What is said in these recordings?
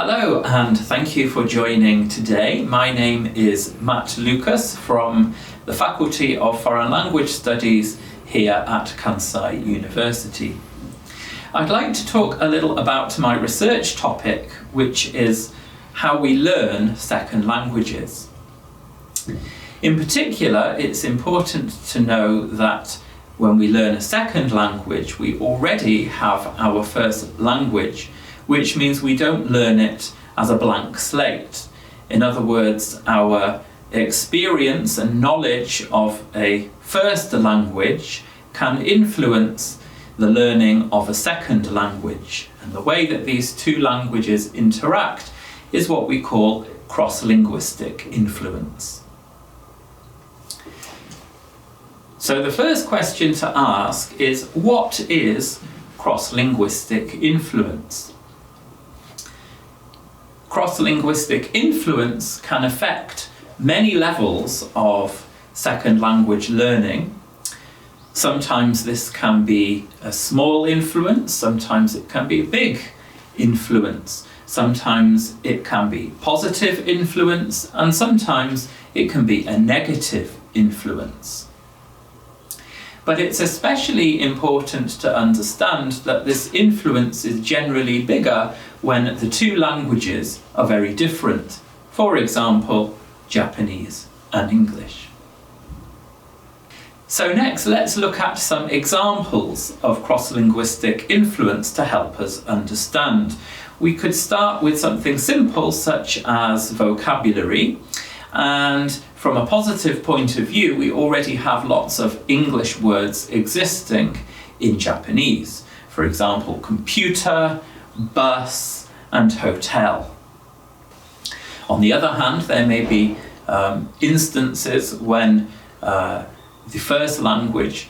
Hello and thank you for joining today. My name is Matt Lucas from the Faculty of Foreign Language Studies here at Kansai University. I'd like to talk a little about my research topic, which is how we learn second languages. In particular, it's important to know that when we learn a second language, we already have our first language, which means we don't learn it as a blank slate. In other words, our experience and knowledge of a first language can influence the learning of a second language. And the way that these two languages interact is what we call cross-linguistic influence. So the first question to ask is, what is cross-linguistic influence? Cross-linguistic influence can affect many levels of second language learning. Sometimes this can be a small influence, sometimes it can be a big influence, sometimes it can be positive influence, and sometimes it can be a negative influence. But it's especially important to understand that this influence is generally bigger when the two languages are very different. For example, Japanese and English. So next, let's look at some examples of cross-linguistic influence to help us understand. We could start with something simple such as vocabulary, and from a positive point of view, we already have lots of English words existing in Japanese. For example, computer, bus, and hotel. On the other hand, there may be instances when the first language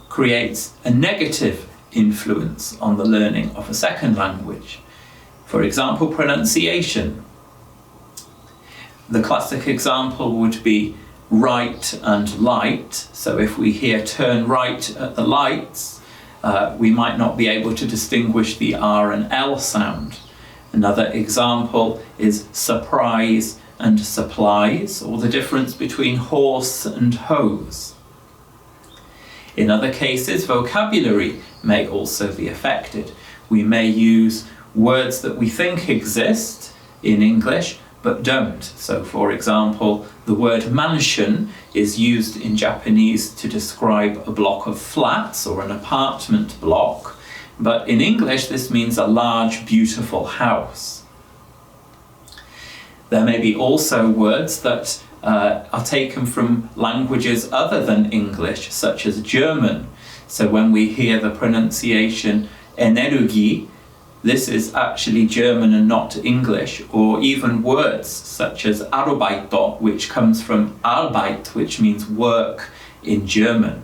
creates a negative influence on the learning of a second language. For example, pronunciation. The classic example would be right and light. So if we hear turn right at the lights, we might not be able to distinguish the R and L sound. Another example is surprise and supplies, or the difference between horse and hose. In other cases, vocabulary may also be affected. We may use words that we think exist in English but don't. So for example, the word mansion is used in Japanese to describe a block of flats or an apartment block, but in English this means a large, beautiful house. There may be also words that are taken from languages other than English, such as German. So when we hear the pronunciation Energie, this is actually German and not English, or even words such as Arbeiter, which comes from Arbeit, which means work in German.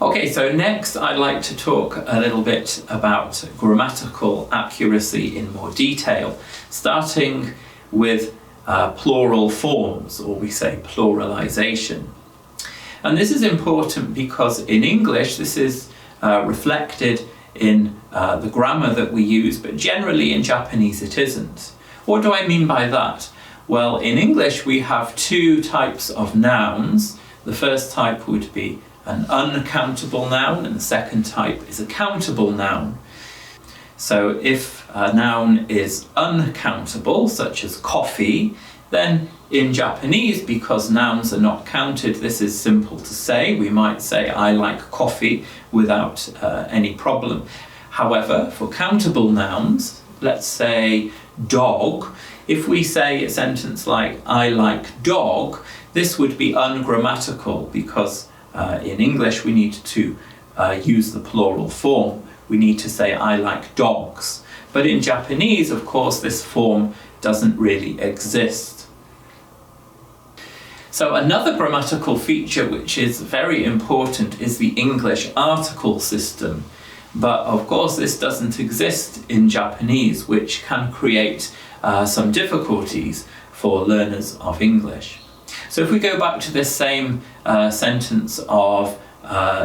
Okay, so next I'd like to talk a little bit about grammatical accuracy in more detail, starting with plural forms, or we say pluralization. And this is important because in English this is reflected in the grammar that we use, but generally in Japanese it isn't. What do I mean by that? Well, in English we have two types of nouns. The first type would be an uncountable noun, and the second type is a countable noun. So if a noun is uncountable, such as coffee, then in Japanese, because nouns are not counted, this is simple to say. We might say, I like coffee without any problem. However, for countable nouns, let's say dog, if we say a sentence like, I like dog, this would be ungrammatical because in English we need to use the plural form. We need to say, I like dogs. But in Japanese, of course, this form doesn't really exist. So another grammatical feature which is very important is the English article system. But of course this doesn't exist in Japanese, which can create some difficulties for learners of English. So if we go back to this same sentence of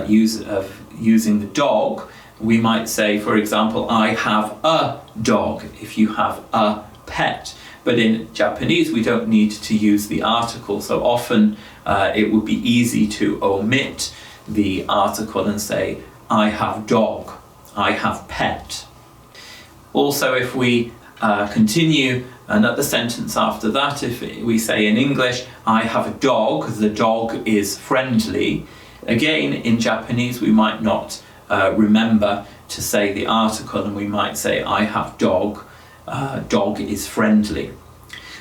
using the dog, we might say, for example, I have a dog if you have a pet. But in Japanese, we don't need to use the article, so often it would be easy to omit the article and say, I have dog, I have pet. Also, if we continue another sentence after that, if we say in English, I have a dog, the dog is friendly. Again, in Japanese, we might not remember to say the article, and we might say, I have dog, dog is friendly.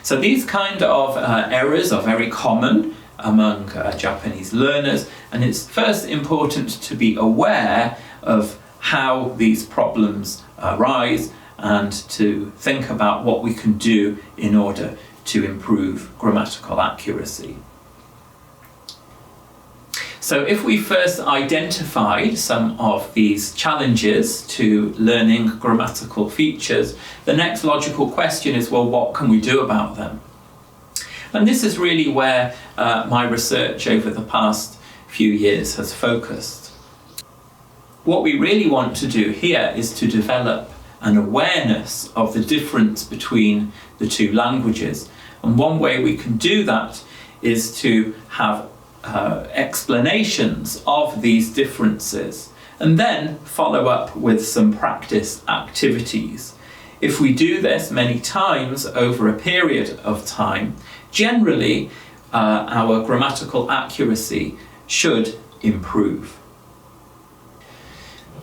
So these kind of errors are very common among Japanese learners, and it's first important to be aware of how these problems arise and to think about what we can do in order to improve grammatical accuracy. So if we first identified some of these challenges to learning grammatical features, the next logical question is, well, what can we do about them? And this is really where my research over the past few years has focused. What we really want to do here is to develop an awareness of the difference between the two languages. And one way we can do that is to have explanations of these differences and then follow up with some practice activities. If we do this many times over a period of time, generally our grammatical accuracy should improve.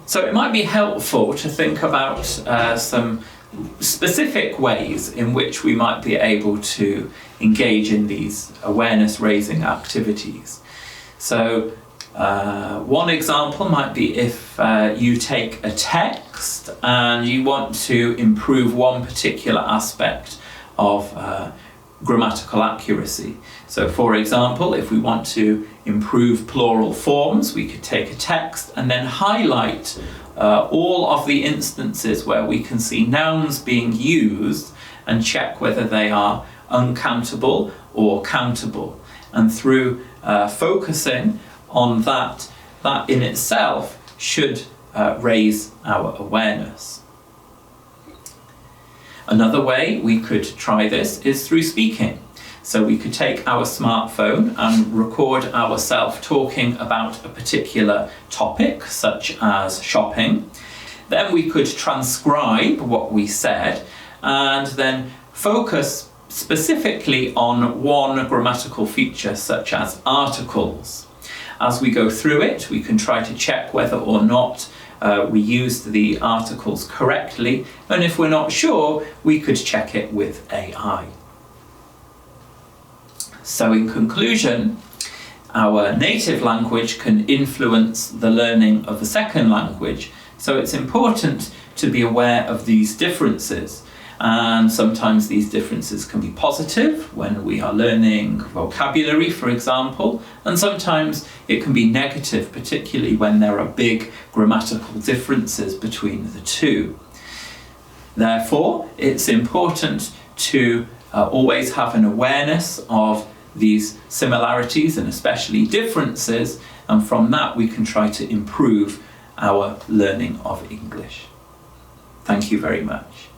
So it might be helpful to think about some specific ways in which we might be able to engage in these awareness-raising activities. So one example might be if you take a text and you want to improve one particular aspect of grammatical accuracy. So for example, if we want to improve plural forms, we could take a text and then highlight all of the instances where we can see nouns being used and check whether they are uncountable or countable. And through focusing on that in itself should raise our awareness. Another way we could try this is through speaking. So we could take our smartphone and record ourselves talking about a particular topic, such as shopping. Then we could transcribe what we said and then focus specifically on one grammatical feature, such as articles. As we go through it, we can try to check whether or not we used the articles correctly, and if we're not sure, we could check it with AI. So in conclusion, our native language can influence the learning of a second language, so it's important to be aware of these differences. And sometimes these differences can be positive when we are learning vocabulary, for example, and sometimes it can be negative, particularly when there are big grammatical differences between the two. Therefore, it's important to always have an awareness of these similarities and especially differences, and from that we can try to improve our learning of English. Thank you very much.